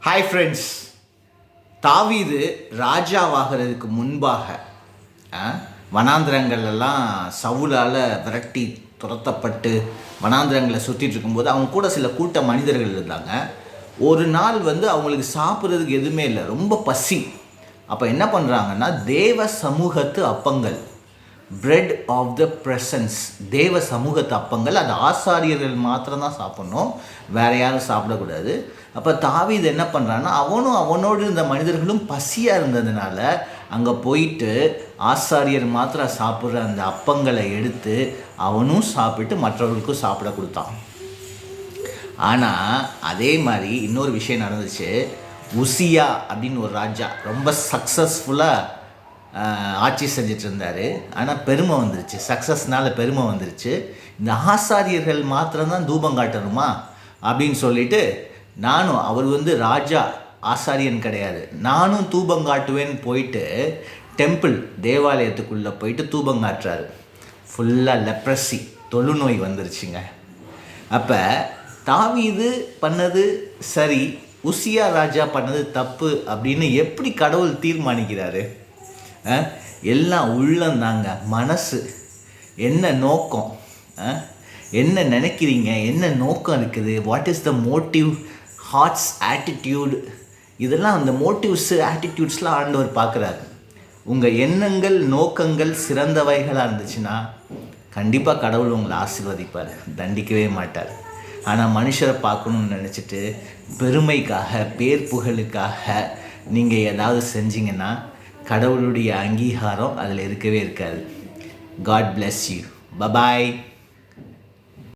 Hi friends, தாவீது ராஜாவாகிறதுக்கு முன்பாக வனாந்திரங்கள்லாம் சவுலால் விரட்டி துரத்தப்பட்டு வனாந்திரங்களை சுற்றிட்டு இருக்கும்போது அவங்க கூட சில கூட்ட மனிதர்கள் இருந்தாங்க. ஒரு நாள் அவங்களுக்கு சாப்பிட்றதுக்கு எதுவுமே இல்லை, ரொம்ப பசி. அப்போ என்ன பண்ணுறாங்கன்னா, தேவ சமூகத்து அப்பங்கள், பிரெட் ஆஃப் த ப்ரெசன்ஸ், தேவ சமூகத்து அப்பங்கள், அது ஆசாரியர்கள் மாத்திரம்தான் சாப்பிட்ணும், வேற யாரும் சாப்பிடக்கூடாது. அப்போ தாவீது என்ன பண்ணுறான்னா, அவனோடு இருந்த மனிதர்களும் பசியாக இருந்ததுனால அங்கே போயிட்டு ஆசாரியர் மாத்திரம் சாப்பிட்ற அந்த அப்பங்களை எடுத்து அவனும் சாப்பிட்டு மற்றவர்களுக்கும் சாப்பிட கொடுத்தான். ஆனால் அதே மாதிரி இன்னொரு விஷயம் நடந்துச்சு. உசியா அப்படின்னு ஒரு ராஜா ரொம்ப சக்ஸஸ்ஃபுல்லாக ஆட்சி செஞ்சிட்டு இருந்தார். ஆனால் பெருமை வந்துருச்சு, சக்ஸஸ்னால் பெருமை வந்துருச்சு. இந்த ஆசாரியர்கள் மாத்திரம்தான் தூபம் காட்டணுமா அப்படின்னு சொல்லிட்டு, நானும் அவர் ராஜா ஆசாரியன் கிடையாது, நானும் தூபம் காட்டுவேன்னு போயிட்டு டெம்பிள் தேவாலயத்துக்குள்ளே போயிட்டு தூபம் காட்டுறாரு. ஃபுல்லாக லெப்ரசி, தொழுநோய் வந்துருச்சுங்க. அப்போ தாவீது பண்ணது சரி, உசியா ராஜா பண்ணது தப்பு அப்படின்னு எப்படி கடவுள் தீர்மானிக்கிறாரு? எல்லாம் உள்ளந்தாங்க, மனசு, என்ன நோக்கம், என்ன நினைக்கிறீங்க, என்ன நோக்கம் இருக்குது, what is the motive, hearts attitude, இதெல்லாம் அந்த மோட்டிவ்ஸு ஆட்டிடியூட்ஸ்லாம் ஆண்டவர் பார்க்குறாரு. உங்கள் எண்ணங்கள் நோக்கங்கள் சிறந்தவைகளாக இருந்துச்சுன்னா கண்டிப்பாக கடவுள் உங்களை ஆசீர்வதிப்பார், தண்டிக்கவே மாட்டார். ஆனால் மனுஷரை பார்க்கணுன்னு நினச்சிட்டு பெருமைக்காக பேர் புகழுக்காக நீங்கள் ஏதாவது செஞ்சீங்கன்னா கடவுளுடைய அங்கீகாரம் அதில் இருக்கவே இருக்காது. God bless you. பபாய்.